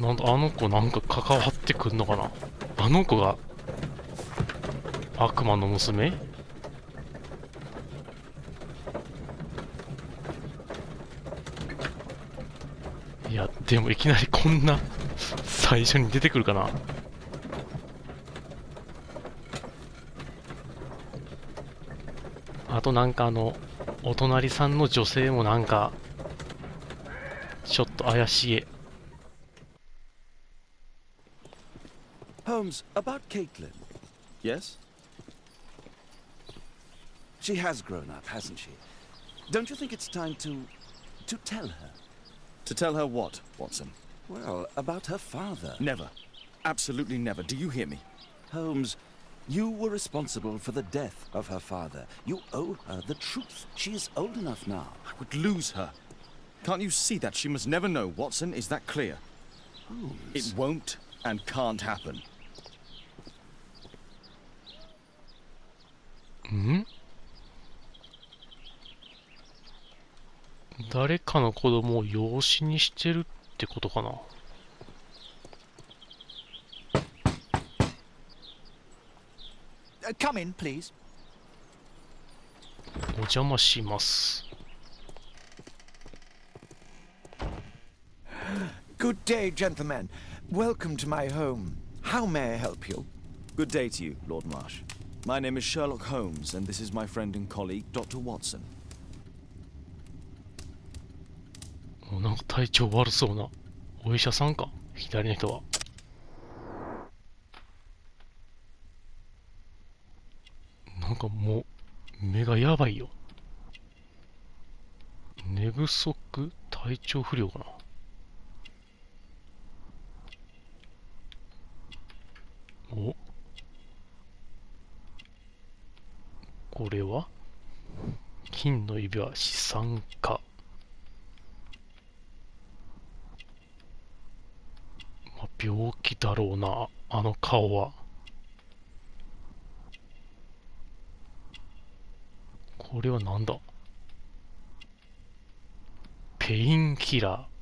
なんだ、あの子なんか関わってくんのかな。あの子が悪魔の娘。いや、でもいきなりこんな最初に出てくるかな。あとなんかお隣さんの女性もなんか、ちょっと怪しげ。Holmes, about Caitlin. Yes? She has grown up, hasn't she? Don't you think it's time to tell her? To tell her what, Watson? Well, about her father. Never. Absolutely never. Do you hear me? Holmes, you were responsible for the death of her father. You owe her the truth. She is old enough now. I would lose her. Can't you see that? She must never know, Watson. Is that clear? Holmes. It won't and can't happen. ん？誰かの子供を養子にしてるってことかな。Come in, please. お邪魔します。Good day, gentlemen. Welcome to my home. How may I help you? Good day to you, Lord Marsh. My name is Sherlock Holmes, and this is my friend and colleague, Dr. Watson. なんか体調悪そうなお医者さんか、左の人は。なんかもう目がやばいよ。寝不足、体調不良かな。お、これは金の指輪資産家。まあ、病気だろうな、あの顔は。これはなんだ。ペインキラー。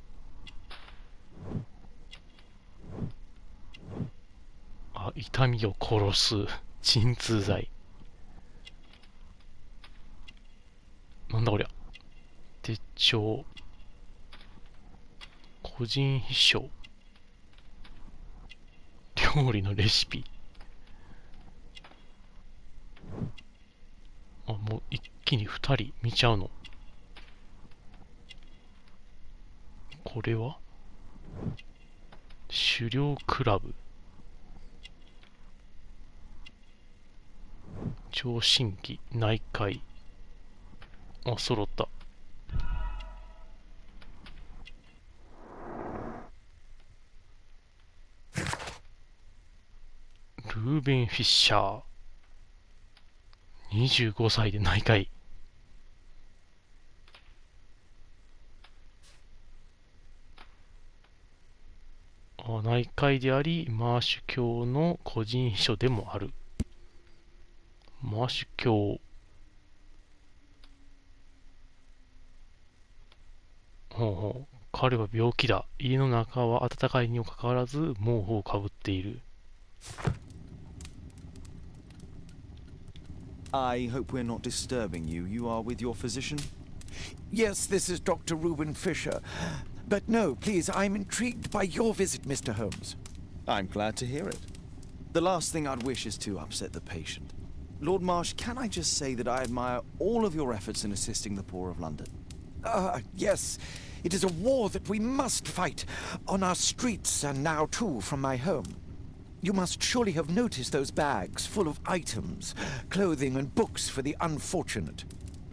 あ、痛みを殺す鎮痛剤。なんだこりゃ。手帳。個人秘書。料理のレシピ。あ、もう一気に2人見ちゃうの。これは狩猟クラブ。聴診器、内科医。あ、揃った。ルーベン・フィッシャー。25歳で内科医。内科医であり、マーシュ教の個人秘書でもある。マーシュ教。ほうほう。彼は病気だ。家の中は暖かいにもかかわらず、毛布をかぶっている。I hope we're not disturbing you. You are with your physician? Yes, this is Dr. Reuben Fisher. But no, please, I'm intrigued by your visit, Mr. Holmes. I'm glad to hear it. The last thing I'd wish is to upset the patient. Lord Marsh, can I just say that I admire all of your efforts in assisting the poor of London? Yes, it is a war that we must fight on our streets and now too from my home. You must surely have noticed those bags full of items, clothing and books for the unfortunate.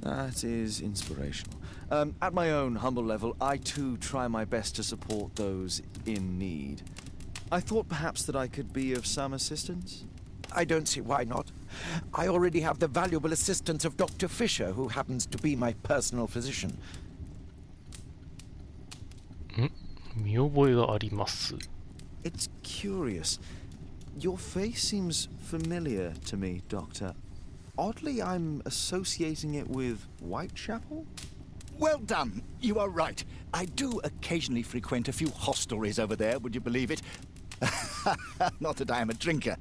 That is inspirational. At my own humble level, I too try my best to support those in need. I thought perhaps that I could be of some assistance. I don't see why not. I already have the valuable assistance of Dr. Fisher, who happens to be my personal physician. 見覚えがあります。It's curious. Your face seems familiar to me, Doctor. Oddly, I'm associating it with Whitechapel? Well done. You are right. I do occasionally frequent a few hostelries over there, would you believe it? Not that I am a drinker.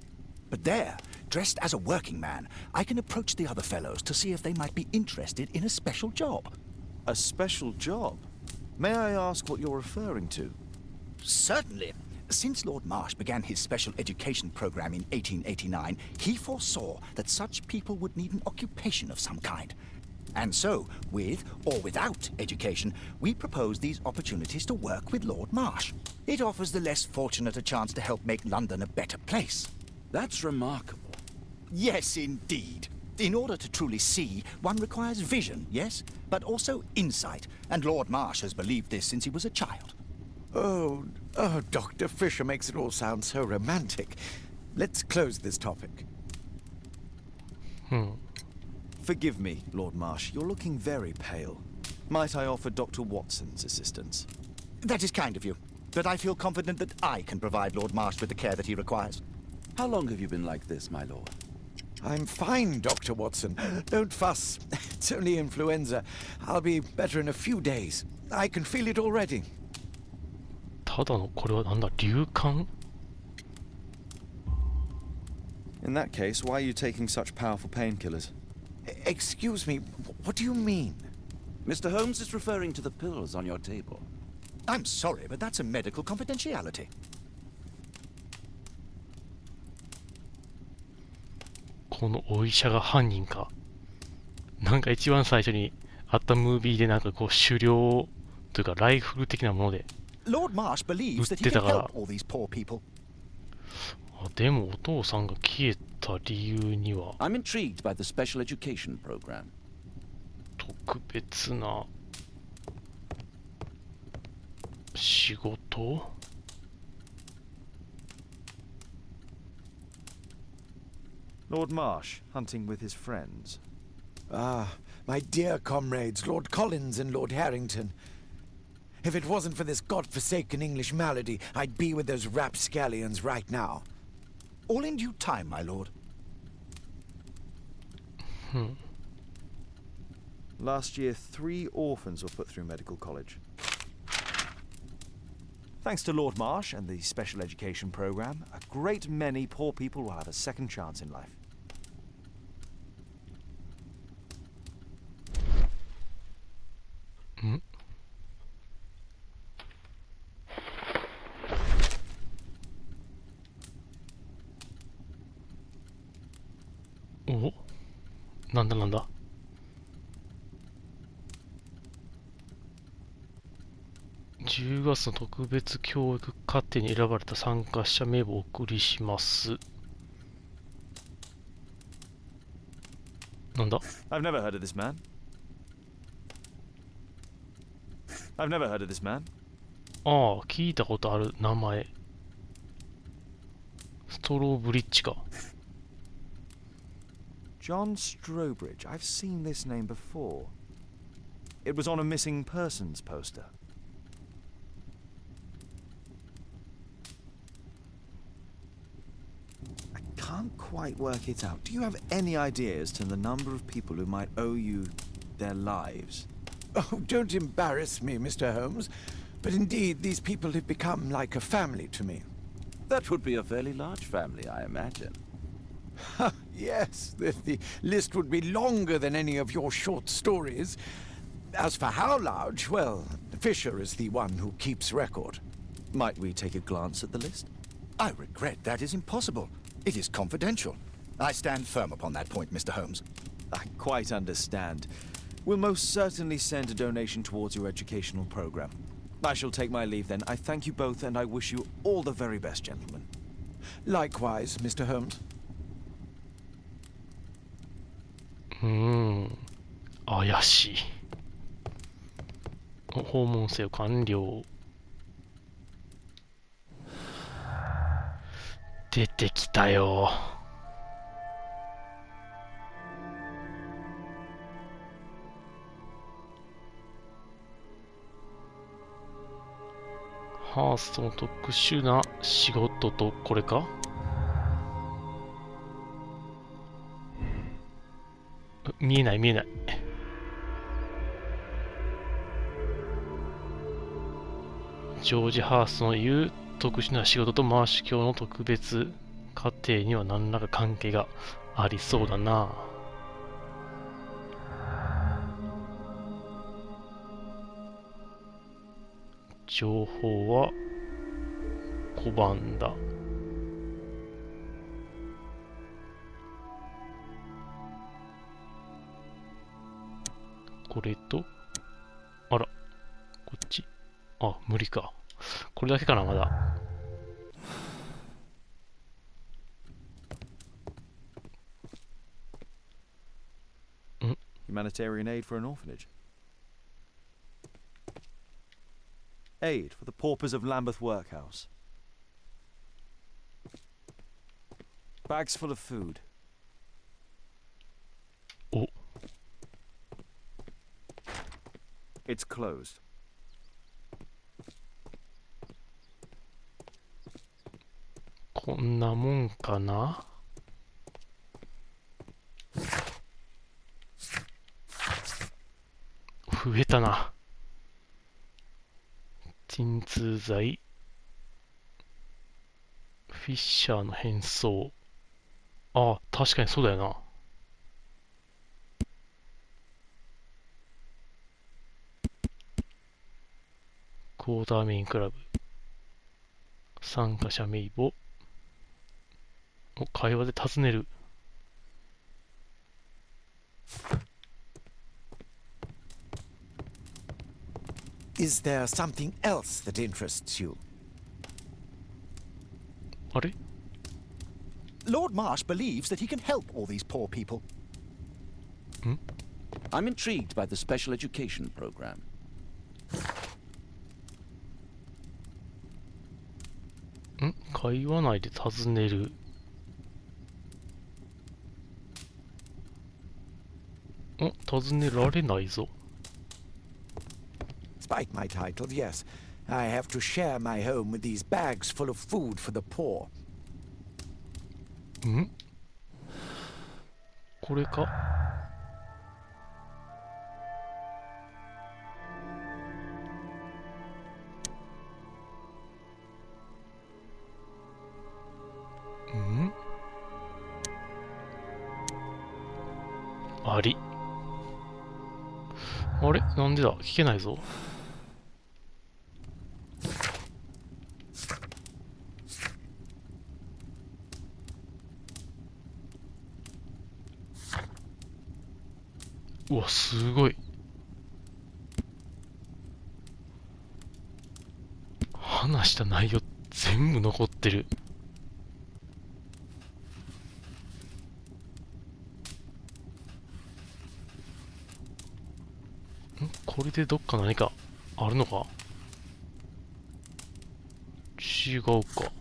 But there, dressed as a working man, I can approach the other fellows to see if they might be interested in a special job. A special job? May I ask what you're referring to? Certainly. Since Lord Marsh began his special education program in 1889, he foresaw that such people would need an occupation of some kind. And so, with or without education, we propose these opportunities to work with Lord Marsh. It offers the less fortunate a chance to help make London a better place. That's remarkable. Yes, indeed. In order to truly see, one requires vision, yes? But also insight. And Lord Marsh has believed this since he was a child. Oh, Dr. Fisher makes it all sound so romantic. Let's close this topic. Forgive me, Lord Marsh. You're looking very pale. Might I offer Dr. Watson's assistance? That is kind of you. But I feel confident that I can provide Lord Marsh with the care that he requires. How long have you been like this, my lord? I'm fine, Dr. Watson. Don't fuss. It's only influenza. I'll be better in a few days. I can feel it already. ただのこれはなんだ、流感？ In that case, why are you taking such powerful painkillers? Excuse me, what do you mean? Mr. Holmes is referring to the pills on your table. I'm sorry, but that's a medical confidentiality. このお医者が犯人か。なんか一番最初にあったムービーでなんかこう狩猟というかライフル的なもので。Lord Marsh believes that he can help all these poor people. あ、でもお父さんが消えた理由には I'm intrigued by the special education program. 特別な仕事？ Lord Marsh, hunting with his friends. Ah, my dear comrades, Lord Collins and Lord Harrington. If it wasn't for this godforsaken English malady, I'd be with those rapscallions right now. All in due time, my lord. Last year, 3 orphans were put through medical college. Thanks to Lord Marsh and the special education program, a great many poor people will have a second chance in life. Oh, なんだなんだ。10月の特別教育課程に選ばれた参加者名簿をお送りします。なんだ？ I've never heard of this man. I've never heard of this man. ああ、聞いたことある名前。ストローブリッジか。John Strobridge. I've seen this name before. It was on a missing persons poster. I can't quite work it out. Do you have any idea as to the number of people who might owe you their lives? Oh, don't embarrass me, Mr. Holmes. But indeed, these people have become like a family to me. That would be a fairly large family, I imagine. Yes, the list would be longer than any of your short stories. As for how large, well, Fisher is the one who keeps record. Might we take a glance at the list? I regret that is impossible. It is confidential. I stand firm upon that point, Mr. Holmes. I quite understand. We'll most certainly send a donation towards your educational program. I shall take my leave then. I thank you both and I wish you all the very best, gentlemen. Likewise, Mr. Holmes. 怪しい。訪問せよ完了。出てきたよ。ハーストの特殊な仕事とこれか？見えない見えない。ジョージ・ハーストの言う特殊な仕事とマーシュ教の特別家庭には何らか関係がありそうだな。情報は拒んだ。これと、あら、こっち。あ、無理か。これだけかな、まだ。Humanitarian aid for an orphanage. Aid for the paupers of Lambeth Workhouse. Bags full of food. お、It's closed. こんなもんかな。増えたな。鎮痛剤、フィッシャーの変装。ああ、確かにそうだよな。クォーターメインクラブ、参加者名簿、会話で尋ねる。Is there something else that interests you? あれ Lord Marsh believes that he can help all these poor people. I'm intrigued by the special education program. 会話内で尋ねる。尋ねられないぞ。Despite my title, yes. I have to share my home with these bags full of food for the poor. これか。あり。あれなんでだ聞けないぞ。うわ、すごい。話した内容全部残ってる。これでどっか何かあるのか。違うか。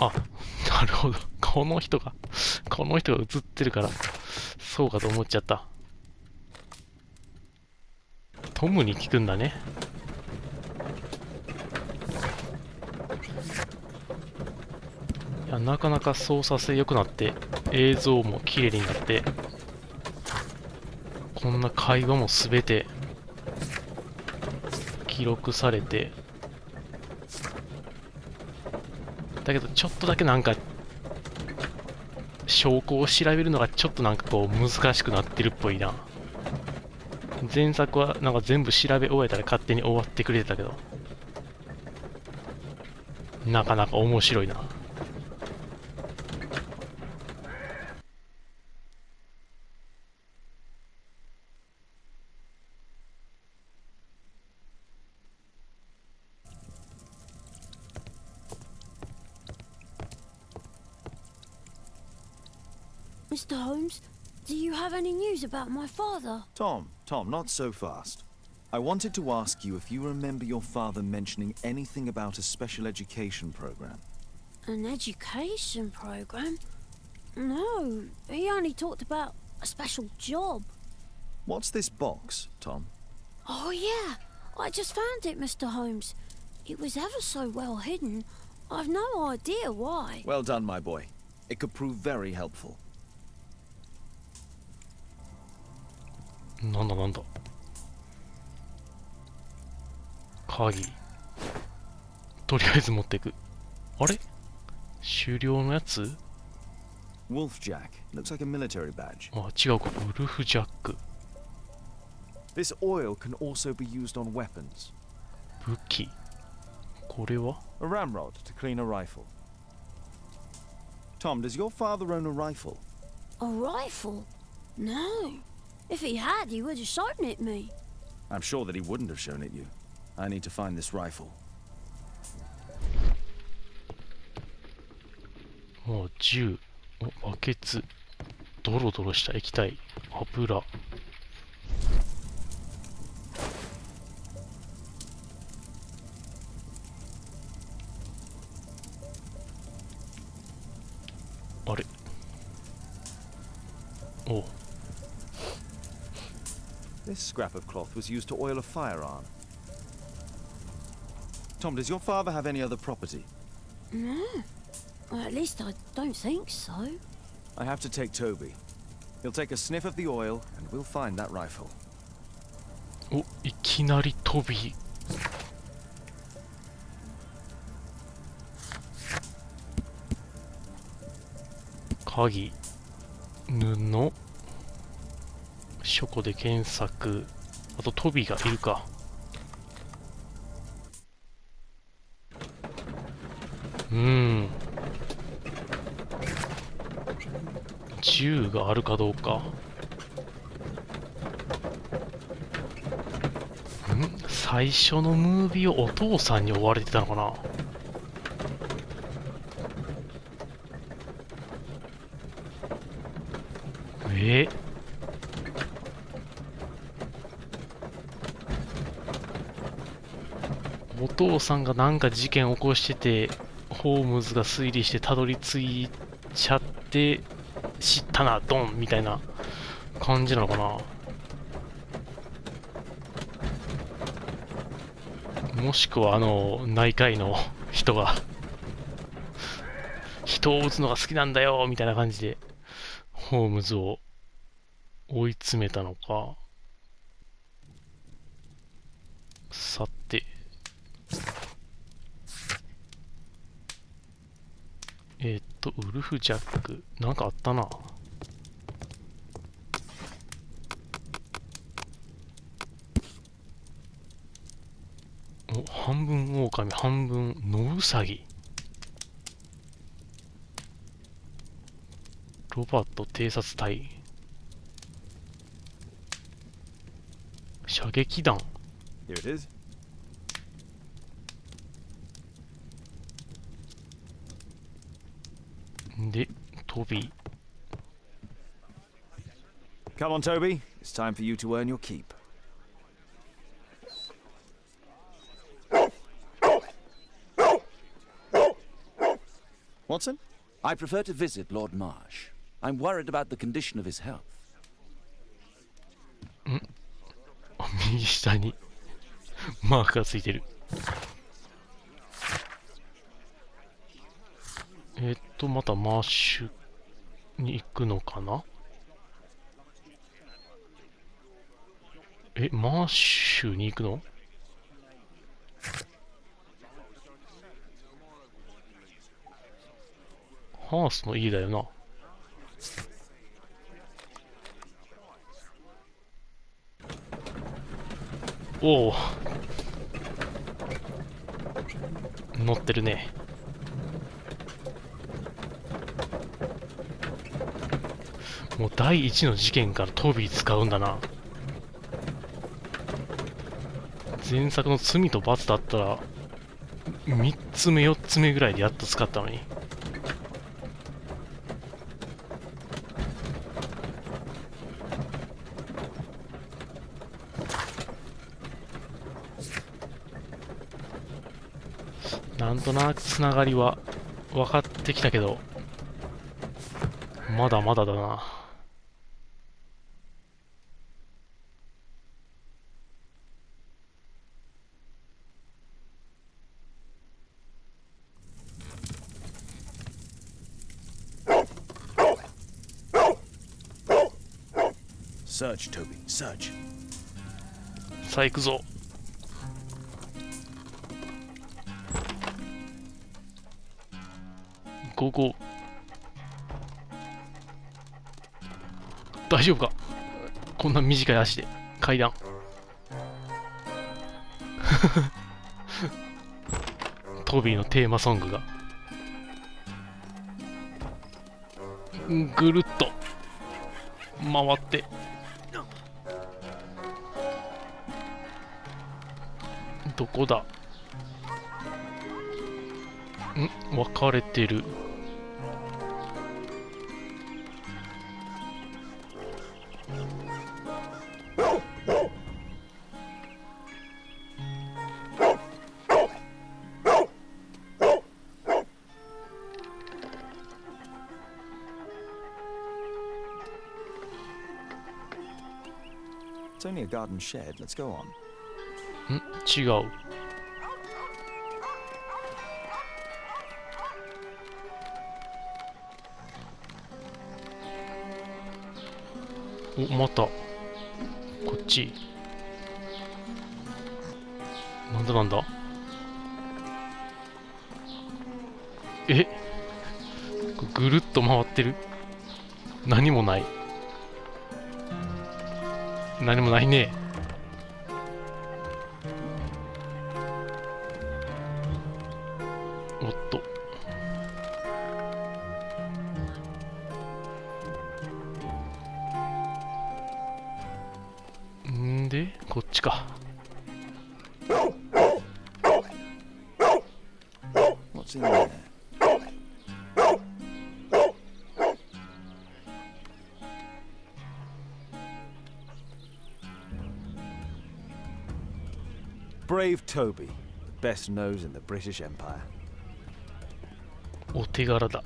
あ、なるほど。この人が映ってるから、そうかと思っちゃった。トムに聞くんだね。いや、なかなか操作性良くなって、映像も綺麗になって、こんな会話もすべて記録されて、だけどちょっとだけなんか証拠を調べるのがちょっとなんかこう難しくなってるっぽいな。前作はなんか全部調べ終えたら勝手に終わってくれてたけど、なかなか面白いな。Mr. Holmes, do you have any news about my father? Tom, not so fast. I wanted to ask you if you remember your father mentioning anything about a special education program. An education program? No, he only talked about a special job. What's this box, Tom? Oh yeah, I just found it, Mr. Holmes. It was ever so well hidden. I've no idea why. Well done, my boy. It could prove very helpful. なんだなんだ。鍵。とりあえず持っていく。あれ狩猟のやつ？ Wolfjack. Looks like a military badge. あ、違うか。ウルフジャック。 This oil can also be used on weapons. 武器。これは？ A ramrod to clean a rifle. Tom, does your father own a rifle? A rifle? No. If he had, he would have shown it me. I'm sure that he wouldn't have shown it you. I need to find this rifle. もう銃。お、バケツ。ドロドロした液体。油。あれお。 This scrap of cloth was used to oil a firearm. Tom, does your father have any other property? No. Well, at least I don't think so. I have to take Toby. He'll take a sniff of the oil, and we'll find that rifle. お、いきなり飛び。鍵。布。書庫で検索。あとトビがいるか。銃があるかどうか。最初のムービーをお父さんに追われてたのかな。お父さんがなんか事件起こしてて、ホームズが推理してたどり着いちゃって知ったなドンみたいな感じなのかな。もしくは内科医の人が人を撃つのが好きなんだよみたいな感じでホームズを追い詰めたのか。さて、ウルフジャックなんかあったな。お、半分狼半分野ウサギ。ロバート偵察隊。射撃弾。 Here it is. で、飛び。 Come on, Toby. It's time for you to earn your keep. Watson? I prefer to visit Lord Marsh. I'm worried about the condition of his health. 右下にマークがついてる。またマッシュに行くのかな。マッシュに行くの？ハースの家だよな。おお、乗ってるね。もう第一の事件からトビー使うんだな。前作の罪と罰だったら3つ目4つ目ぐらいでやっと使ったのに。なんとなくつながりは分かってきたけど、まだまだだな。Search, Toby, search. さあ行くぞ。ゴーゴー。大丈夫か、こんな短い足で階段。トビーのテーマソングがぐるっと回って、どこだ。分かれてる。It's only a garden shed. Let's go on. 違う。お、またこっち。なんだなんだ。え、ぐるっと回ってる。何もない。何もないね。おっと。んで、こっちか。What's in there? Brave Toby, best nose in the British Empire. お手柄だ。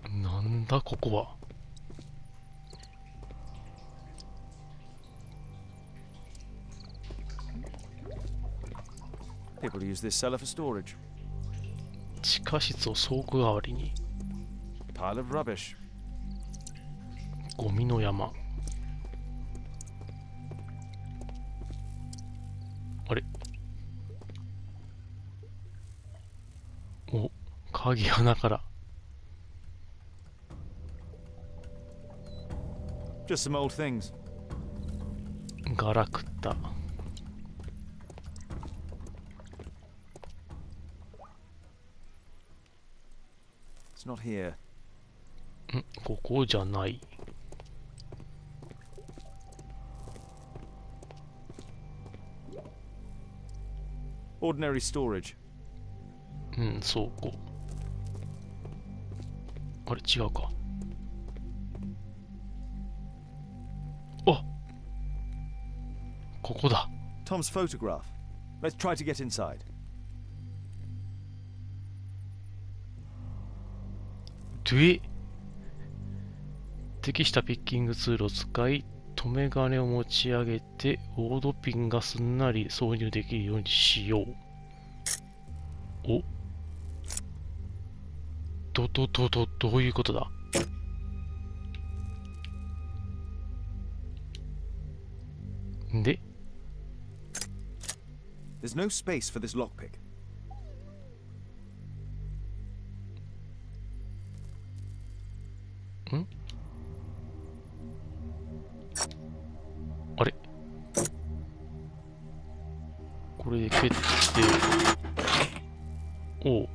お、なんだここは。People use this cellar for storage. 地下室を倉庫代わりに。Pile of rubbish. ゴミの山。あれ、お、鍵穴から。Just some old things. ガラクタ。It's not here. ここじゃない。Ordinary storage. 倉庫。あれ、違うか。あ、ここだ。Tom's photograph. Let's try to get inside. で、適したピッキングツールを使い、留め金を持ち上げて、オードピンがすんなり挿入できるようにしよう。お、どういうことだ。で、There's no space for this lockpick. あれ、これで蹴って、おう。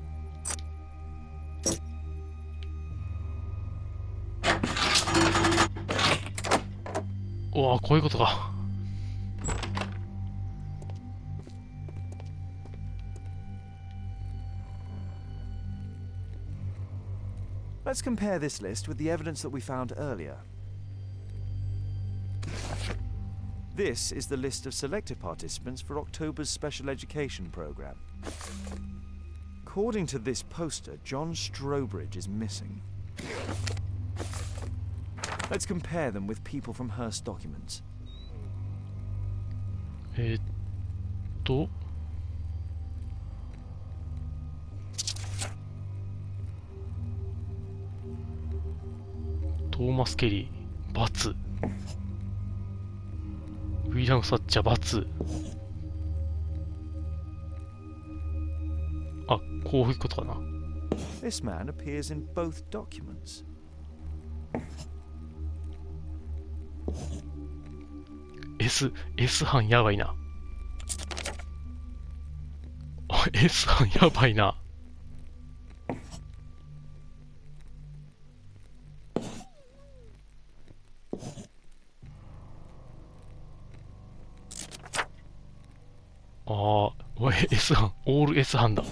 おわ、こういうことか。Let's compare this list with the evidence that we found earlier. This is the list of selected participants for October's special education program. According to this poster, John Strobridge is missing. Let's compare them with people from Hearst documents. えーっと、トーマス・ケリー、×。ウィリアム・サッチャー、×。あ、こういうことかな。This man appears in both documents. S 班やばいな。あ、S 班やばいな。ああ、S 班、オール S 班だ。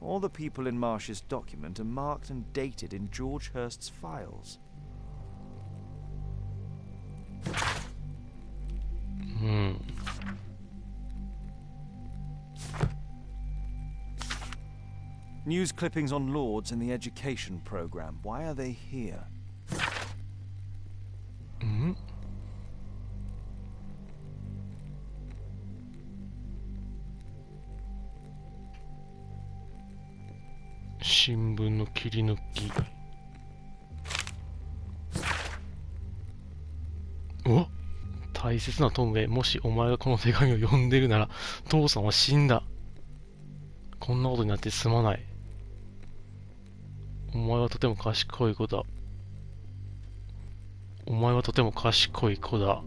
All the people in Marsh's document are marked and dated in George Hurst's files. うん。News clippings on Lords in the education program. Why are they here? ん？新聞の切り抜き。お、大切なトムへ、もしお前がこの手紙を読んでるなら、父さんは死んだ。こんなことになってすまない。お前はとても賢い子だ。お前はとても賢い子だ。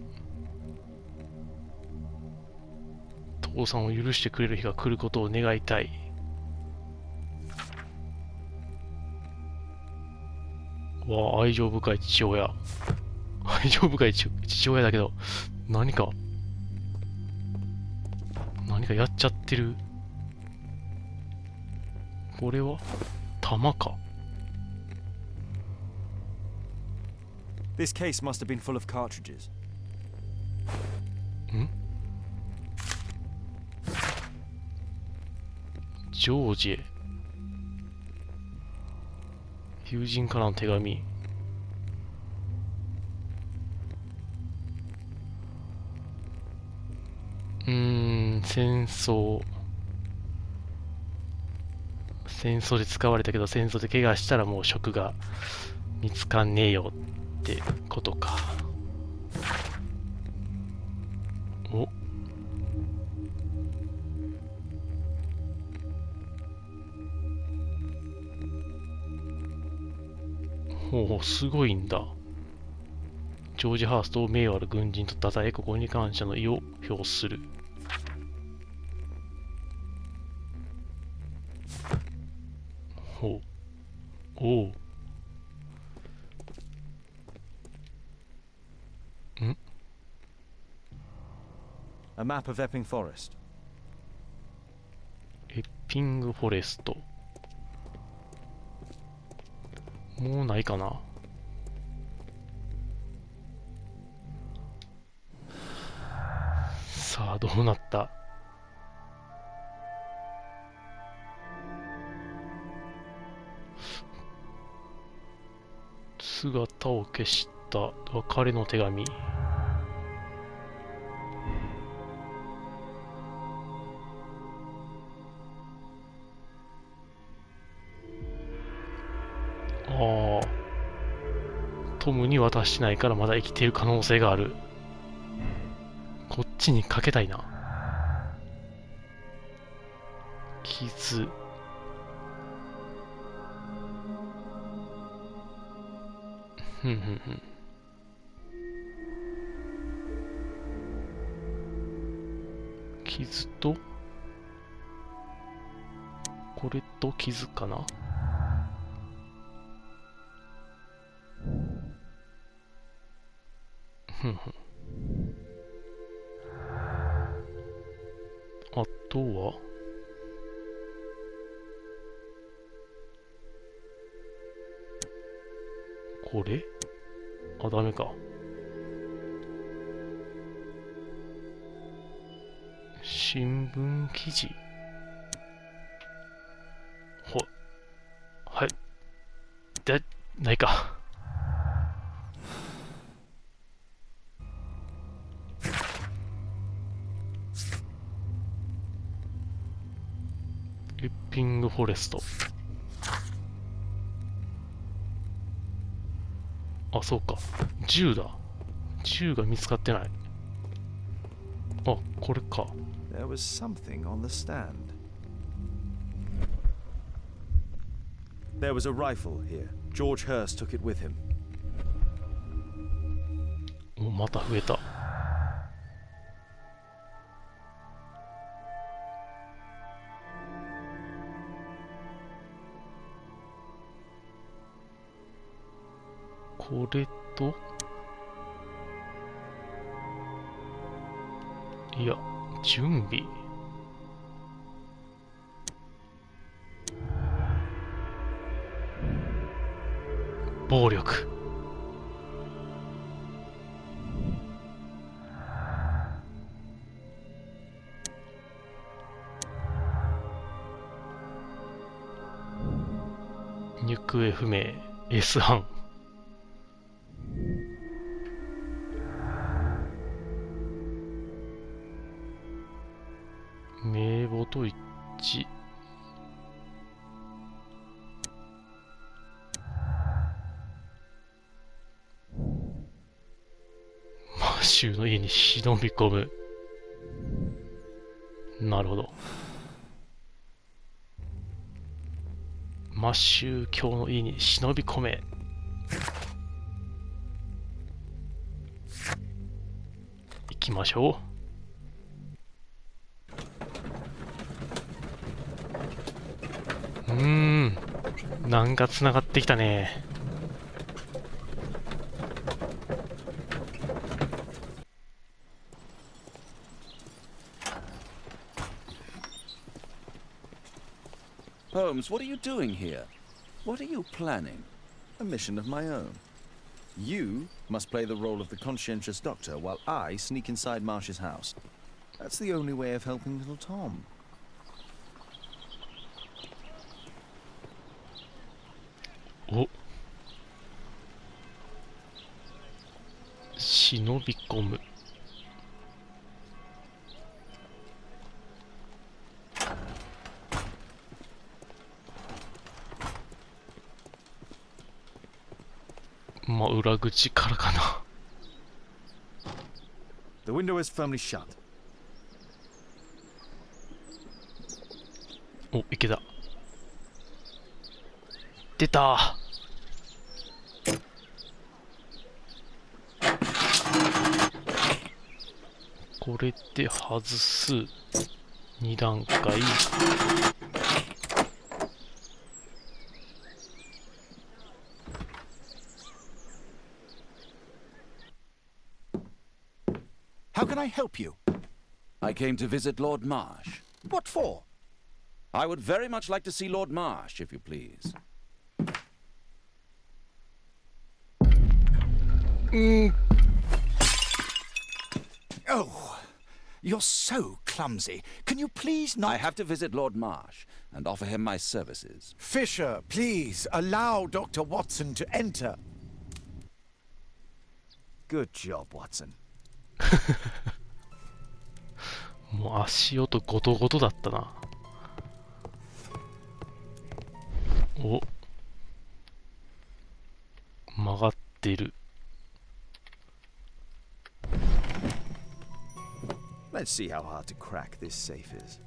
父さんを許してくれる日が来ることを願いたい。わあ、愛情深い父親。愛情深い父親だけど、何かやっちゃってる。これは弾か。This case must have been full of cartridges. ん？ジョージへ。友人からの手紙。戦争で使われたけど、戦争で怪我したらもう職が見つかんねえよってことか。お、ほう、すごいんだ。ジョージ・ハーストを名誉ある軍人と称え、ここに感謝の意を表する。ほう。おう。ん？ A map of Epping Forest. エッピングフォレスト。もうないかな。さあ、どうなった？姿を消した別れの手紙。ああ、トムに渡してないからまだ生きている可能性がある。こっちにかけたいな。傷。ふんふんふん。傷と、これと傷かな。ふんふん。あとは、これ？あ、ダメか。新聞記事。はい。で、ないか。リッピングフォレスト。あ、そうか。銃だ。銃が見つかってない。あ、これか。There was something on the stand. There was a rifle here. George Hurst took it with him. お、また増えた。これと、いや、準備。暴力。行方不明 S 班。名簿と一致。マシューの家に忍び込む。なるほど。マシュー教の家に忍び込め。行きましょう。なんか繋がってきたね。Holmes, what are you doing here? What are you planning? A mission of my own. You must play the role of the conscientious doctor while I sneak inside Marsh's house. That's the only way of helping little Tom. お、忍び込む。まあ、裏口からかな。The window is firmly shut. お、いけた。出た。これで外す。2段階。How can I help you? I came to visit Lord Marsh. What for? I would very much like to see Lord Marsh, if you please. Oh, you're so clumsy. Can you please not... I have to visit Lord Marsh and offer him my services. Fisher, please allow Dr. Watson to enter. Good job, Watson. もう足音ゴトゴトだったな。お、曲がってる。Let's see how hard to crack this safe is.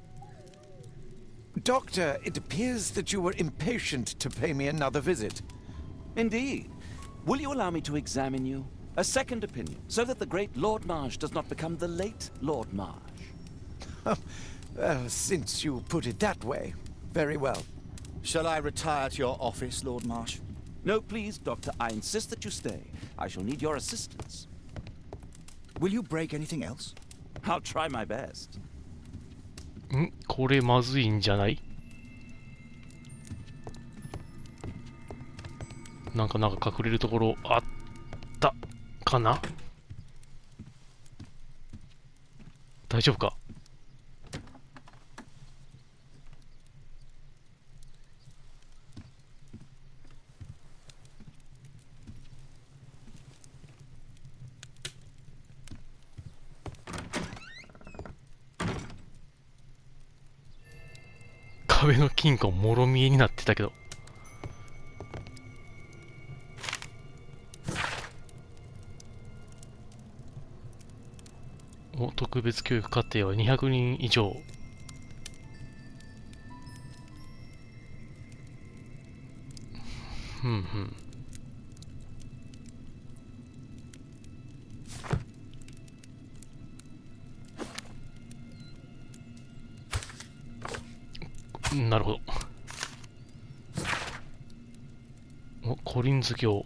Doctor, it appears that you were impatient to pay me another visit. Indeed. Will you allow me to examine you? A second opinion, so that the great Lord Marsh does not become the late Lord Marsh. Well, since you put it that way, very well. Shall I retire to your office, Lord Marsh? No, please, Doctor. I insist that you stay. I shall need your assistance. Will you break anything else? I'll try my best. これまずいんじゃない？なんか隠れるところあったかな？大丈夫か？壁の金庫もろ見えになってたけど。お、特別教育課程は200人以上。ふんふん。なるほど。お、コリンズ教。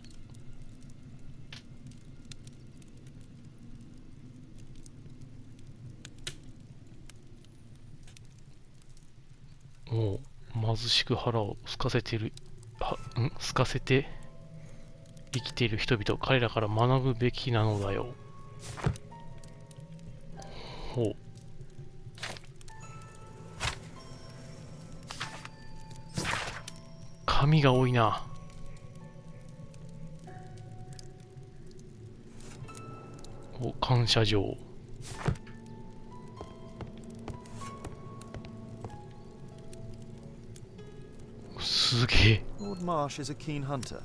おう、貧しく腹を空かせている、空かせて生きている人々、彼らから学ぶべきなのだよ。ほう。紙が多いな。お、感謝状。すげえ。Lord Marsh is a keen hunter.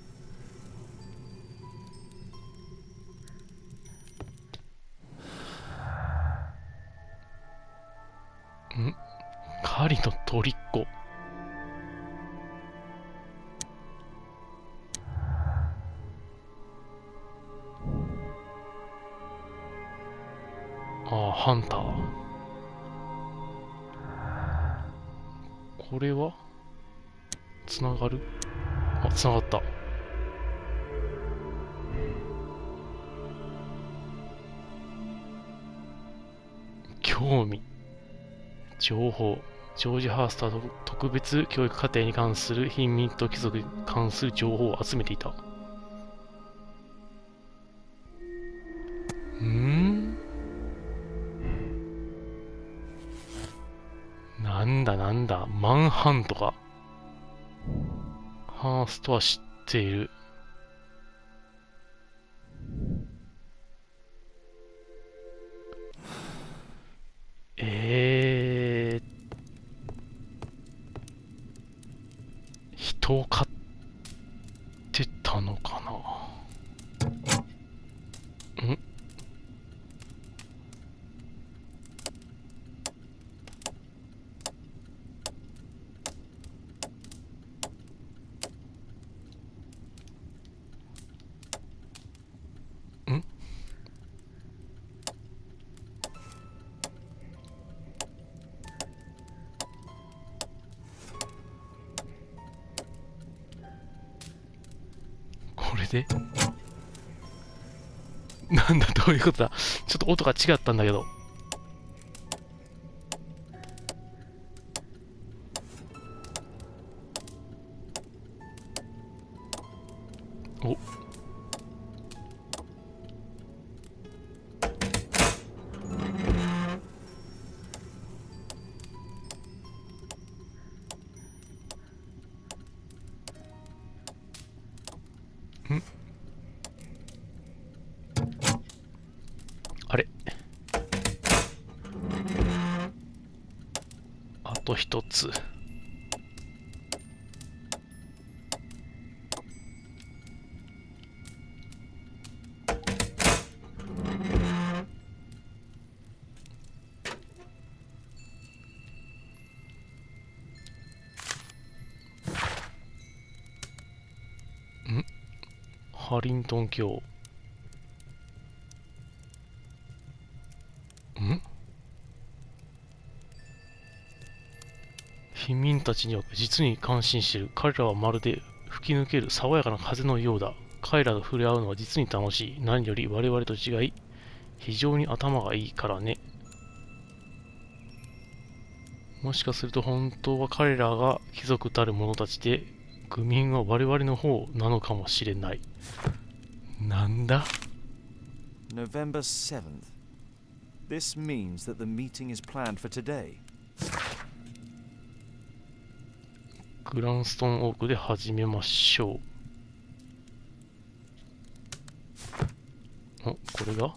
狩りの虜。ああ、ハンター。これはつながる？あ、つながった。興味。情報。ジョージ・ハースター特別教育課程に関する貧民と貴族に関する情報を集めていた。なんだ、マンハントか。ハーストは知っている。人を飼ってたのかな。これでなんだ、どういうことだ。ちょっと音が違ったんだけど。お、あれ、あと一つ。ハリントン教。貧民たちには実に感心している。彼らはまるで吹き抜ける爽やかな風のようだ。彼らと触れ合うのは実に楽しい。何より我々と違い、非常に頭がいいからね。もしかすると本当は彼らが貴族たる者たちで、愚民は我々の方なのかもしれない。なんだ？ November 7th. This means that the meeting is planned for today. グランストンオークで始めましょう。お、これが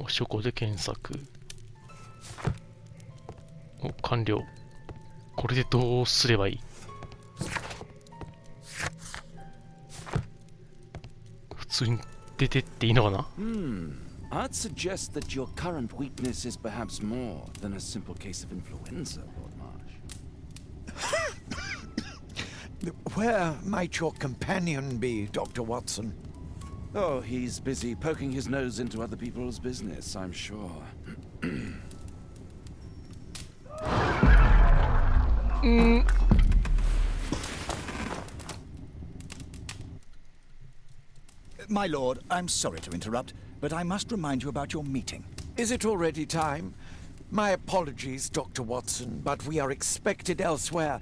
お、書庫で検索。お、完了。これでどうすればいい？普通に出てっていいのかな？ I'd suggest that your current weakness is perhaps more than a simple case of influenza, Lord Marsh. Where might your companion be, Dr. Watson? Oh, he's busy poking his nose into other people's business, I'm sure. My lord, I'm sorry to interrupt, but I must remind you about your meeting. Is it already time? My apologies, Dr. Watson, but we are expected elsewhere.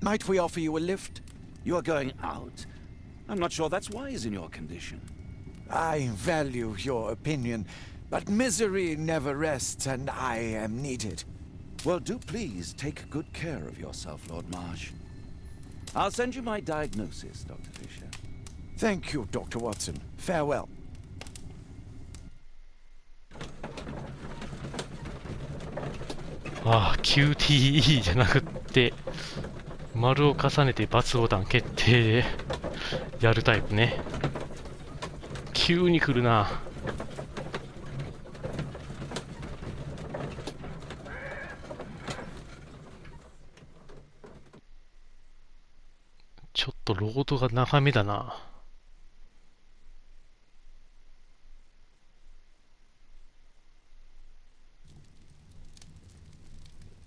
Might we offer you a lift? You're going out? I'm not sure that's wise in your condition. I value your opinion, but misery never rests, and I am needed. Well, do please take good care of yourself, Lord Marsh. I'll send you my diagnosis, Dr. Fisher. Thank you, Dr. Watson. Farewell. ああ、QTE じゃなくって、丸を重ねて×ボタン決定でやるタイプね。急に来るな。ちょっとロードが長めだな。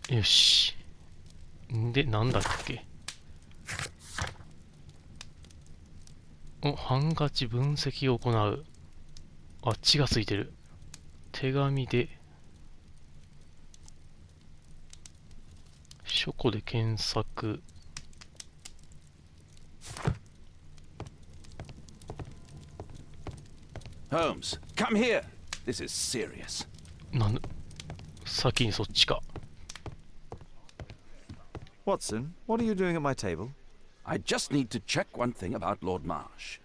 よし。で、なんだっけ。お、ハンカチ分析を行う。あ、血がついてる。手紙で。書庫で検索。Holmes, come here. This is serious. 先にそっちか。Watson, what are you doing at my table? I just need to check one thing about Lord Marsh.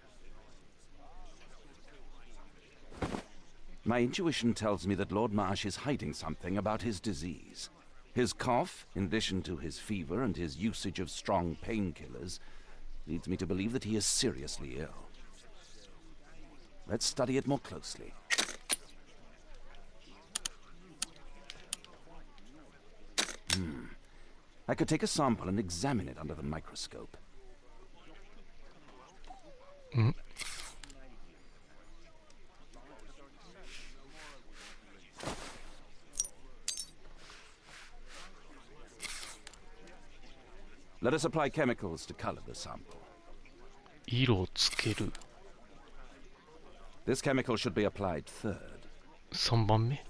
My intuition tells me that Lord Marsh is hiding something about his disease. His cough, in addition to his fever and his usage of strong painkillers, leads me to believe that he is seriously ill. Let's study it more closely. I could take a sample and examine it under the microscope. Let us apply chemicals to color the sample. 色をつける。This chemical should be applied third. 3番目。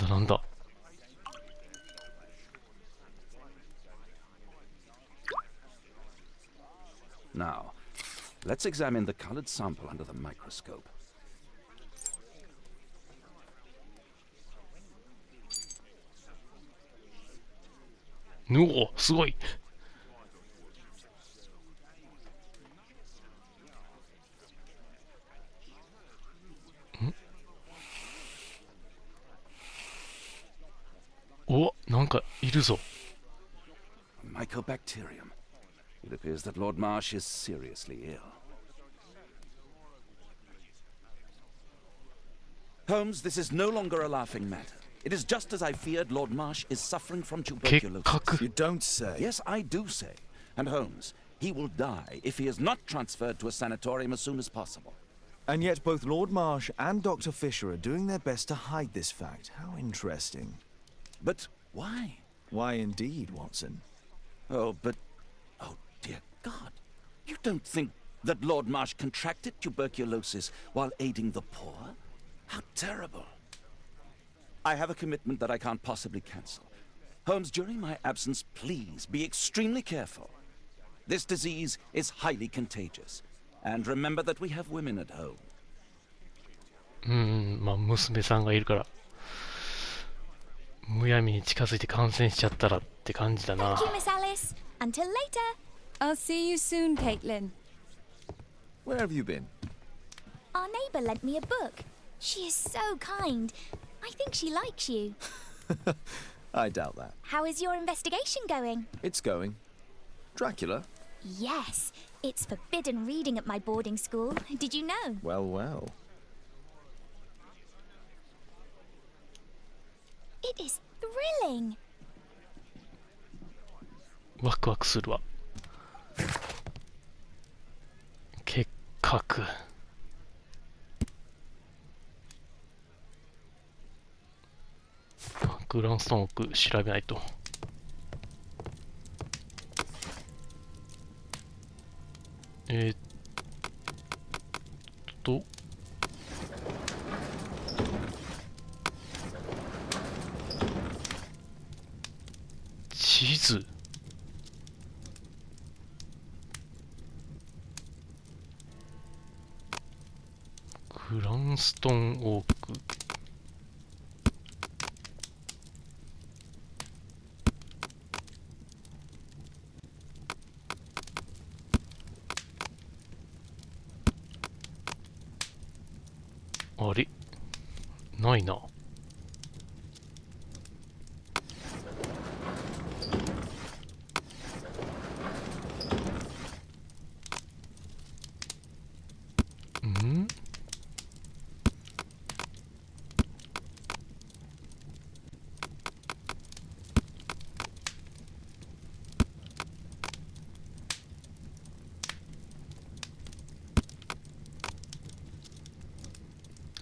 なんだ。Now, let's examine the colored sample under the microscope. おお、すごい。お、なんかいるぞ。Mycobacterium. It appears that Lord Marsh is seriously ill. Holmes, this is no longer a laughing matter. It is just as I feared. Lord Marsh is suffering from 結 tuberculosis. 核。 You don't say. Yes, I do say. And Holmes, he will die if he is not transferred to a sanatorium as soon as possible. And yet both Lord Marsh and Dr. Fisher are doing their best to hide this fact. How interesting. But why? Why indeed, Watson? Oh, but... Oh, dear God. You don't think that Lord Marsh contracted tuberculosis while aiding the poor? How terrible. I have a commitment that I can't possibly cancel. Holmes, during my absence, please be extremely careful. This disease is highly contagious. And remember that we have women at home. まあ娘さんがいるから、むやみに近づいて感染しちゃったらって感じだな。 Thank you, Miss Alice. Until later. I'll see you soon, Caitlin. Where have you been? Our neighbour lent me a book. She is so kind. I think she likes you. I doubt that. How is your investigation going? It's going. Dracula? Yes, it's forbidden reading at my boarding school. Did you know? Well, well. It is thrilling. ワクワクするわ。結核。グランストンオーク調べないと。と地図。グランストンオーク。あれないな。ん？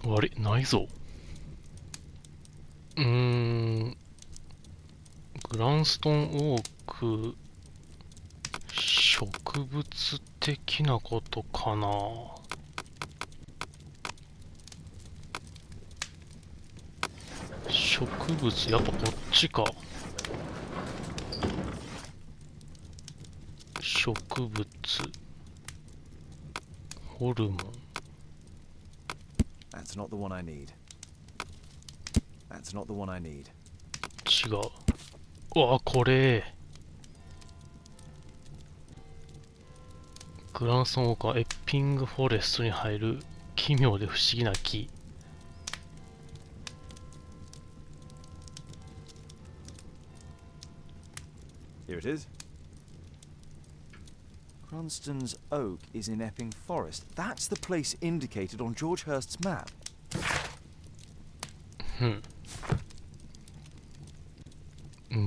あれないぞ。グランストンオーク、植物的なことかな。植物、やっぱこっちか。植物、ホルモン。That's not the one I need. That's not the one I need. 違う。うわ、これ。グランストンオークはエッピングフォレストに入る奇妙で不思議な木。Here it is. Cranston's Oak is in Epping Forest. That's the place indicated on George Hurst's map.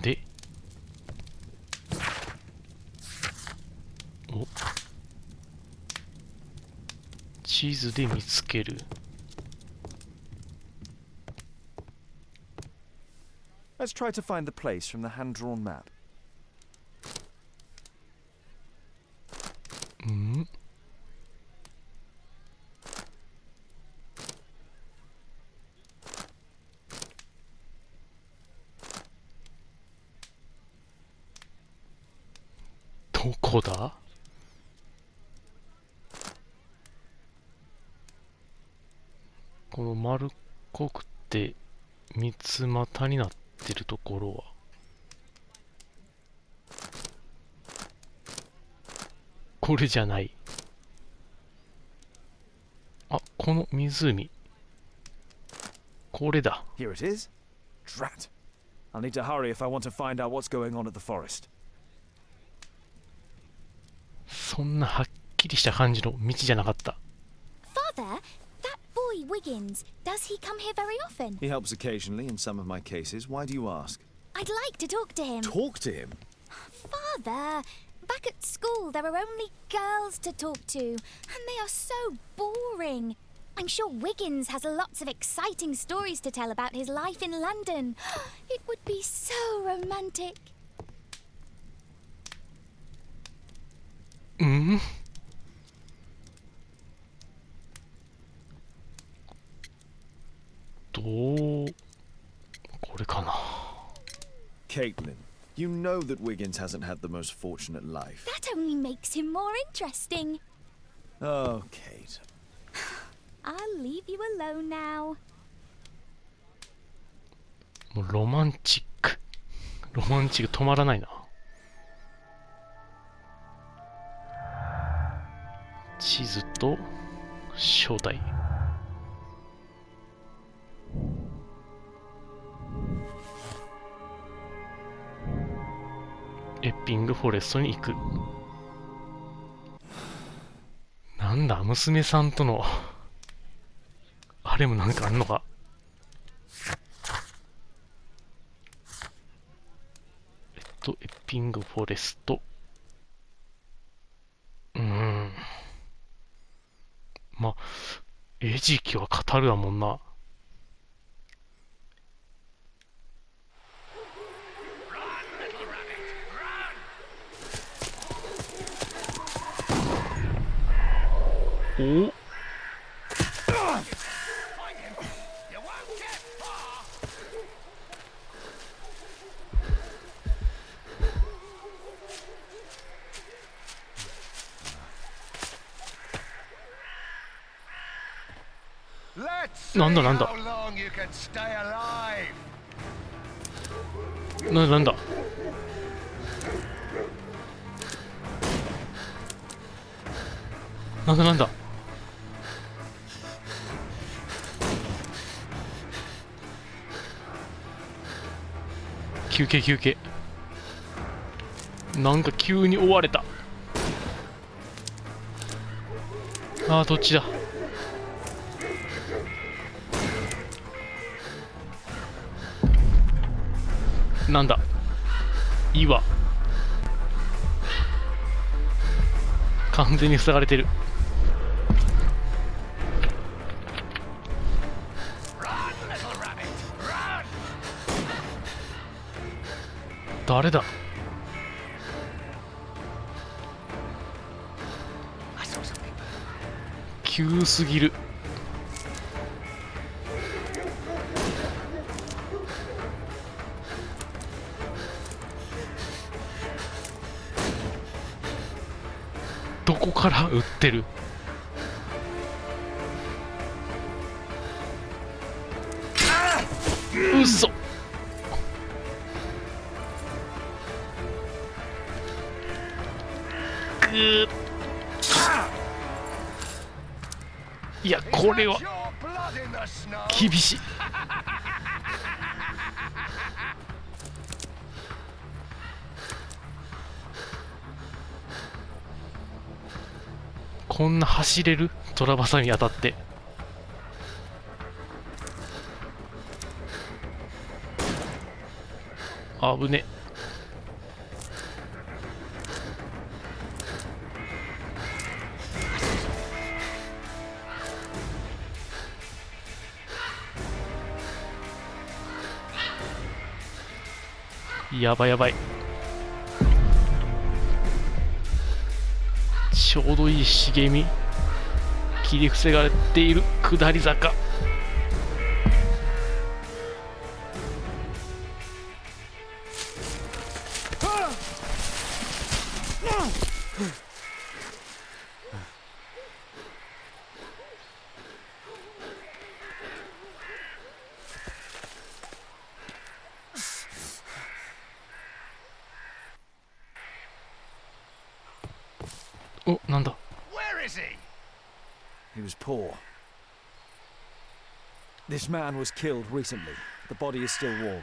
で、お、地図で見つける。Let's try to find the place from the hand-drawn map. ん？どこだ？この丸っこくて三つ股になってるところはこれじゃない。あ、この湖。これだ。 Here it is. Drat. I'll need to hurry if I want to find out what's going on at the forest. そんなはっきりした感じの道じゃなかった。Father, that boy Wiggins, does he come here very often? He helps occasionally in some of my cases. Why do you ask? I'd like to talk to him. Talk to him? Father, back at school there are only girls to talk to, and they are so boring. I'm sure Wiggins has lots of exciting stories to tell about his life in London. It would be so romantic. うん？どう？これかな。Caitlin, You know that Wiggins hasn't had the most fortunate life. That only makes him more interesting. Oh, Kate. I'll leave you alone now. もうロマンチック止まらないな。地図と正体。エッピングフォレストに行く。なんだ、娘さんとのあれもなんかあんのか。エッピングフォレスト。まあ、餌食は語るわもんな。おなんだなんだなんだなんだ休憩なんか急に追われた。ああ、どっちだ。なんだいいわ。完全に塞がれてる。誰だ。急すぎる。どこから撃ってる。うそ。いや、これは厳しい。こんな走れる？トラバサミ当たって。危ね。やばいやばい。ちょうどいい茂み、切り防がれている下り坂。お、なんだ。He was poor. This man was killed recently. The body is still warm.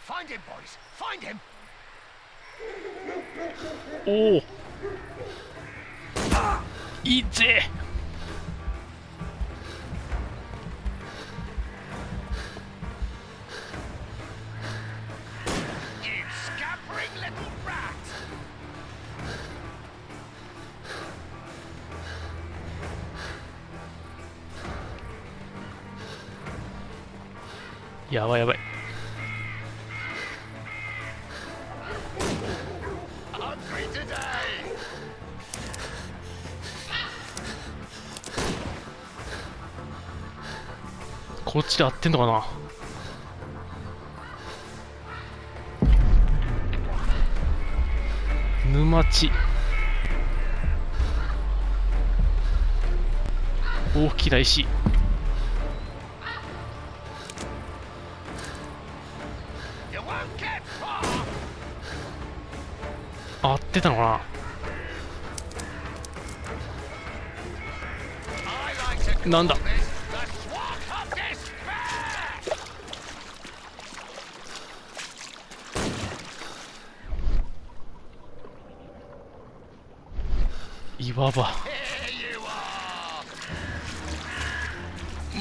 Find him, boys! Find him! おお、いいぜ。やばいやばい。こっちで合ってんのかな。待ち。大きな石。合ってたのかな。なんだ。岩場。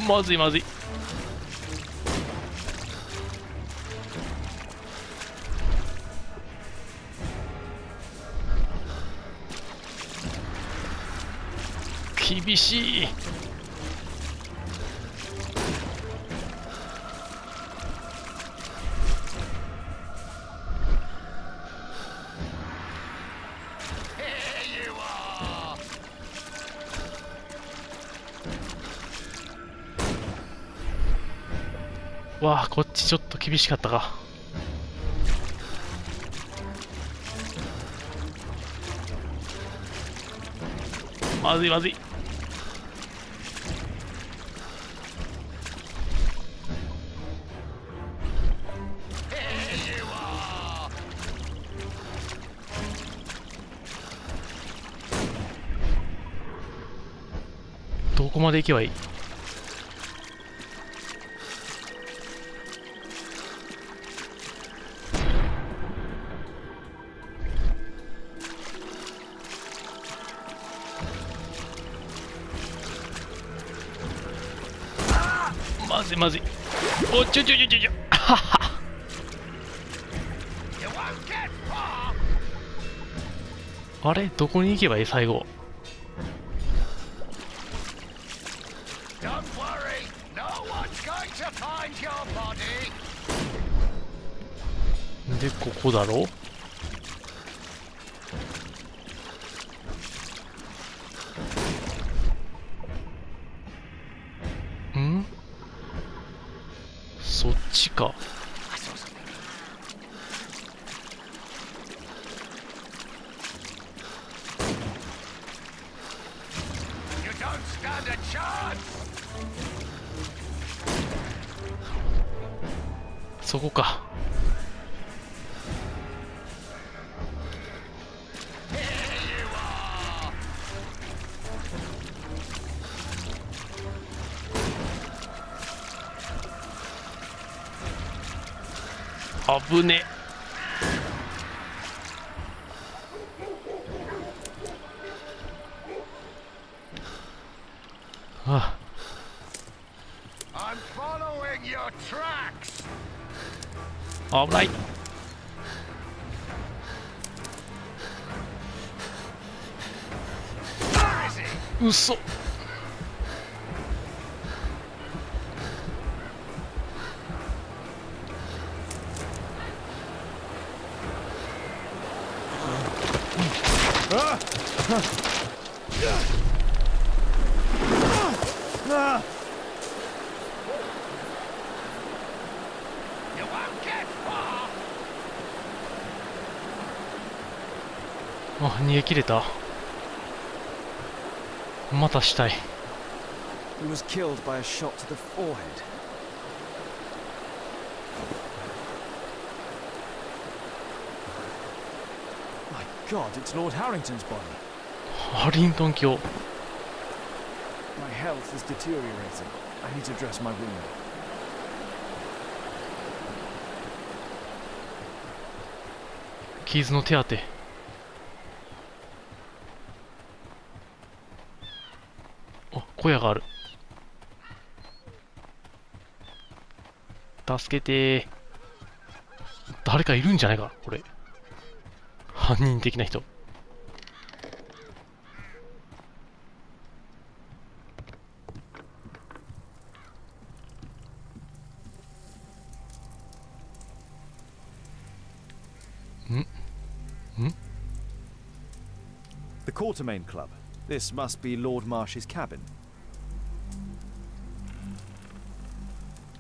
まずいまずい。厳しい。わあ、こっちちょっと厳しかったか。まずいまずい。どこまで行けばいい？まずいまずい。おちょはは。あれどこに行けばいい最後。でここだろ。ん？そっちか。そこか。危ね。ああ、危ない。うそ。あ、逃げ切れた。またしたい。He was killed by a shot to the forehead. My God, it's Lord Harrington's body. ハリントン卿。My health is deteriorating. I need to dress my wound. 傷の手当て。あ、小屋がある。助けてー。誰かいるんじゃないかこれ。犯人的な人。The Quartermain Club. This must be Lord Marsh's cabin.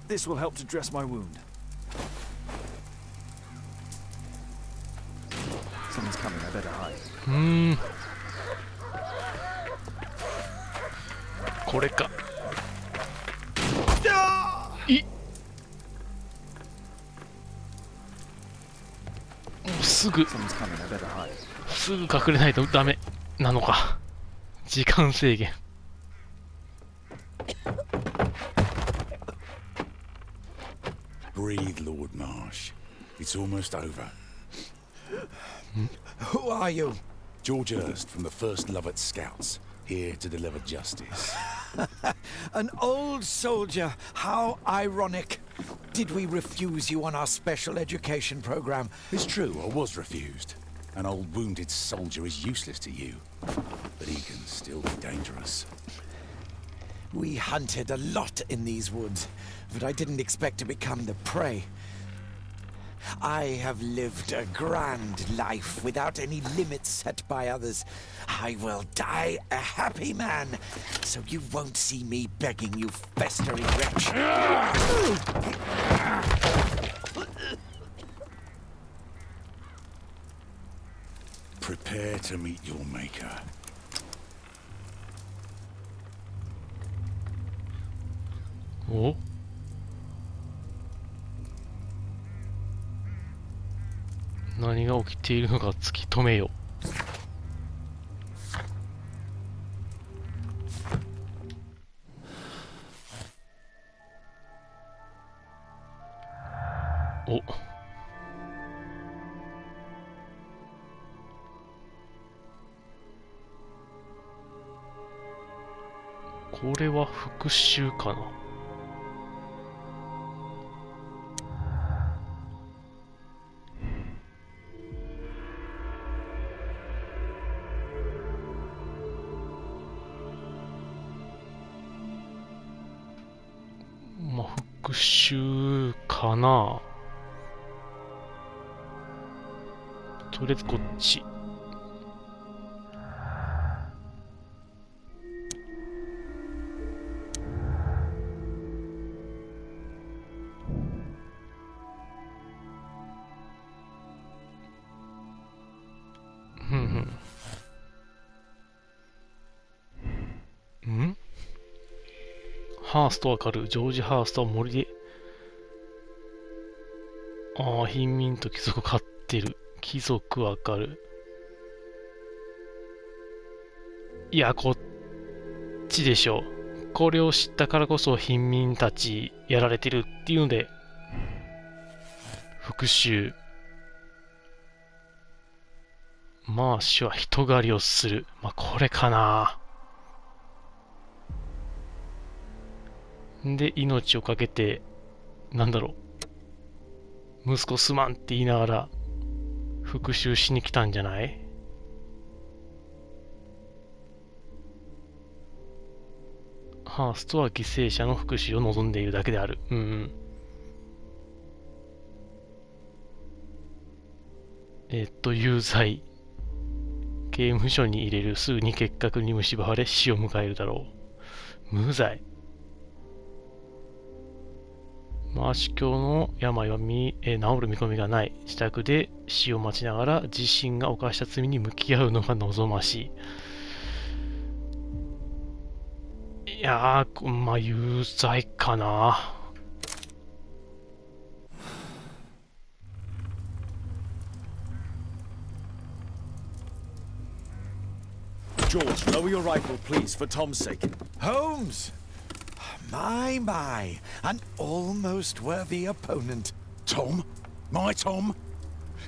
This will help to dress my wound. Some Someone's coming. I better hide. これか。もうすぐ Someone's coming. I better hide. すぐ隠れないとダメなのか。時間制限。Breathe, Lord Marsh. It's almost over. Who are you? George Hurst from the 1st Lovett Scouts, here to deliver justice. An old soldier. How ironic. Did we refuse you on our special education program? It's true, I was refused. An old wounded soldier is useless to you, but he can still be dangerous. We hunted a lot in these woods, but I didn't expect to become the prey. I have lived a grand life without any limits set by others. I will die a happy man, so you won't see me begging, you festering wretch. Prepare to meet your maker. お、何が起きているのか突き止めよ。お、これは復讐かな。まあ復讐かな。とりあえずこっち。ハーストわかる。ジョージ・ハーストは森で、ああ、貧民と貴族飼ってる。貴族わかる。いや、こっちでしょ。これを知ったからこそ貧民たちやられてるっていうので、復讐。マーシュは人狩りをする。まあ、これかな。で、命をかけて、なんだろう。息子すまんって言いながら、復讐しに来たんじゃない？ハーストは犠牲者の復讐を望んでいるだけである。有罪。刑務所に入れる。すぐに結核に蝕まれ死を迎えるだろう。無罪。マーシュ教の病は治る見込みがない。自宅で死を待ちながら自身が犯した罪に向き合うのが望ましい。いやー、まあ有罪かな。George, lower your rifle, please, for Tom's sake. Holmes! My, an almost worthy opponent. Tom? My Tom?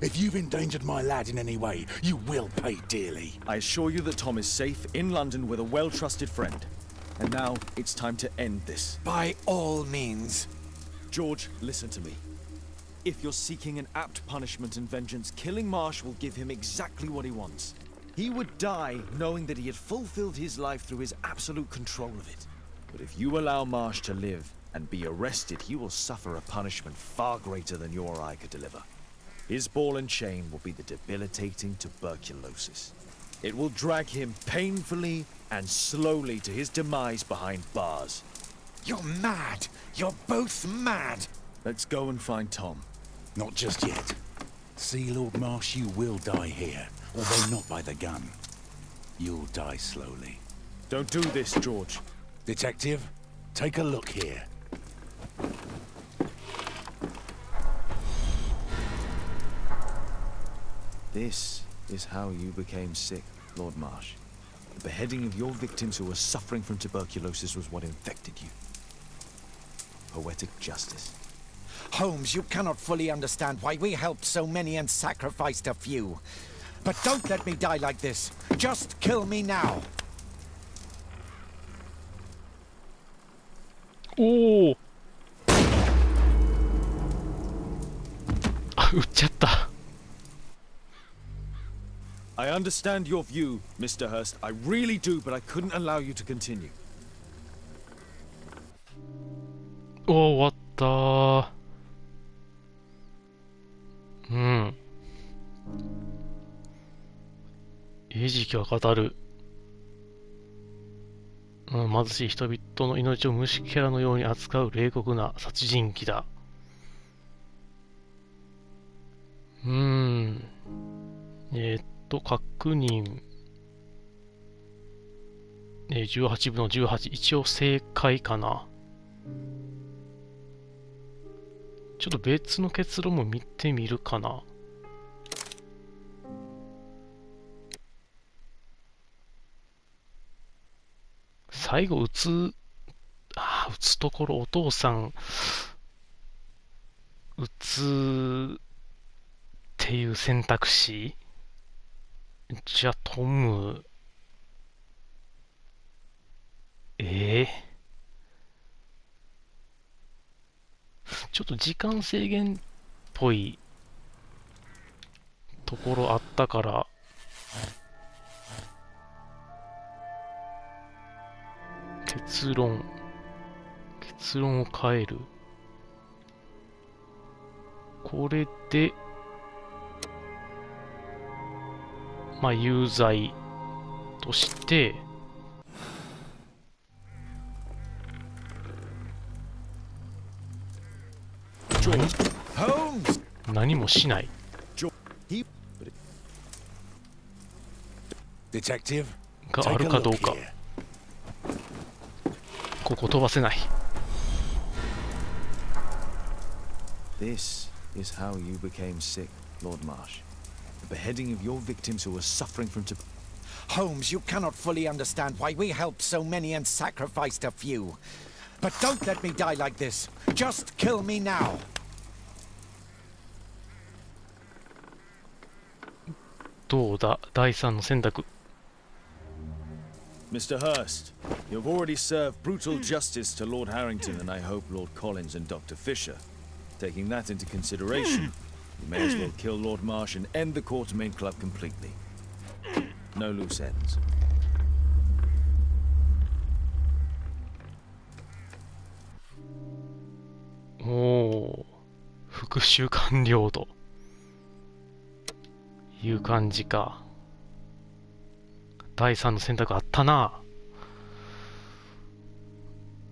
If you've endangered my lad in any way, you will pay dearly. I assure you that Tom is safe in London with a well-trusted friend. And now it's time to end this. By all means. George, listen to me. If you're seeking an apt punishment and vengeance, killing Marsh will give him exactly what he wants. He would die knowing that he had fulfilled his life through his absolute control of it. But if you allow Marsh to live and be arrested, he will suffer a punishment far greater than you or I could deliver. His ball and chain will be the debilitating tuberculosis. It will drag him painfully and slowly to his demise behind bars. You're mad. You're both mad. Let's go and find Tom. Not just yet. See, Lord Marsh, you will die here, although not by the gun. You'll die slowly. Don't do this, George. Detective, take a look here. This is how you became sick, Lord Marsh. The beheading of your victims who were suffering from tuberculosis was what infected you. Poetic justice. Holmes, you cannot fully understand why we helped so many and sacrificed a few. But don't let me die like this. Just kill me now. おお。あ、撃っちゃった。I understand your view, Mr. Hurst. I really do, but I couldn't allow you to continue. おお、終わったー。うん。餌食は語る。貧しい人々の命を虫けらのように扱う冷酷な殺人鬼だ。確認。18分の18。一応正解かな。ちょっと別の結論も見てみるかな。最後撃つところお父さん撃つっていう選択肢。じゃあトムちょっと時間制限っぽいところあったから結論を変える。これでまあ有罪として何もしない。Detective, があるかどうか。ここ飛ばせない。This is how you became sick, Lord Marsh. The beheading of your victims who were suffering from Holmes, you cannot fully understand why we helped so many and sacrificed a few. But don't let me die like this. Just kill me now. どうだ、第三の選択。Mr. Hurst, you've already served brutal justice to Lord Harrington and I hope Lord Collins and Dr. Fisher. Taking that into consideration, you may as well kill Lord Marsh and end the Quartermain Club completely. No loose ends. おお、復讐完了という感じか。第3の選択あったな。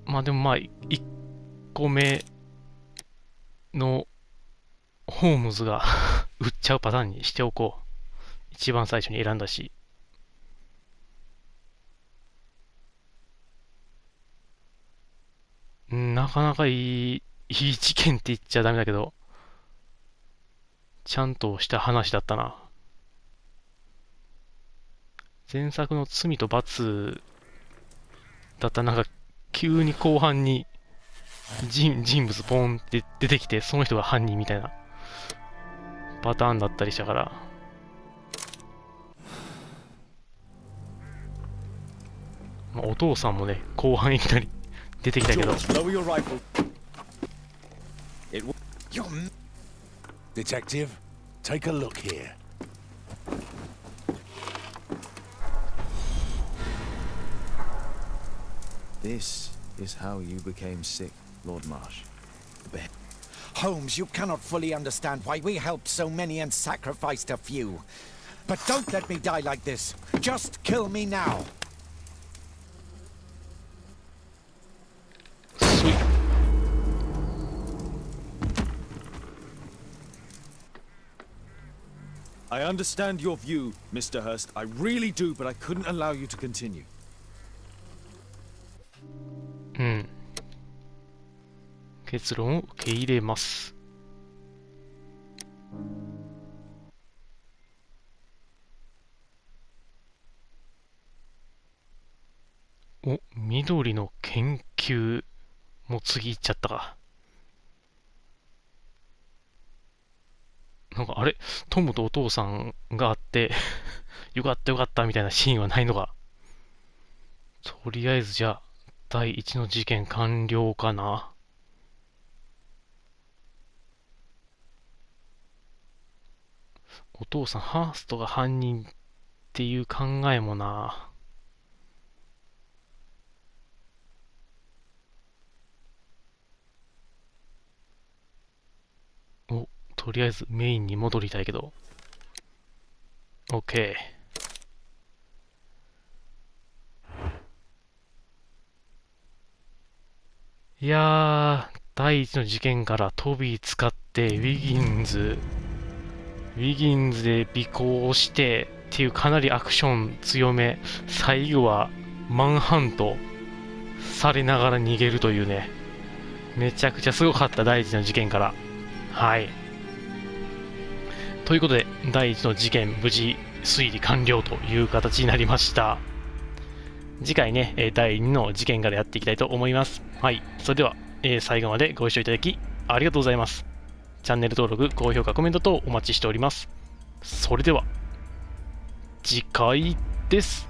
まあでもまあ1個目のホームズが売っちゃうパターンにしておこう。一番最初に選んだし。なかなかいい事件って言っちゃダメだけど、ちゃんとした話だったな。前作の罪と罰だったらなんか急に後半に人物ポンって出てきてその人が犯人みたいなパターンだったりしたから、まあ、お父さんもね後半いきなり出てきたけど。Detective, take a look here. This is how you became sick, Lord Marsh. Holmes, you cannot fully understand why we helped so many and sacrificed a few. But don't let me die like this. Just kill me now. う I understand your view, Mr. Hurst. I really do, but I couldn't allow you to continue. うん。結論を受け入れます。お、緑の研究。もう次行っちゃったか。なんかあれトムとお父さんがあってよかったよかったみたいなシーンはないのか。とりあえずじゃあ、第一の事件完了かな。お父さん、ハーストが犯人っていう考えもな。お、とりあえずメインに戻りたいけど。OK。いやー、第一の事件からトビー使ってウィギンズで尾行をしてっていうかなりアクション強め。最後はマンハントされながら逃げるというね。めちゃくちゃすごかった第一の事件から。はい。ということで、第一の事件無事推理完了という形になりました。次回ね、第2の事件からやっていきたいと思います。はい。それでは、最後までご視聴いただきありがとうございます。チャンネル登録、高評価、コメント等お待ちしております。それでは、次回です。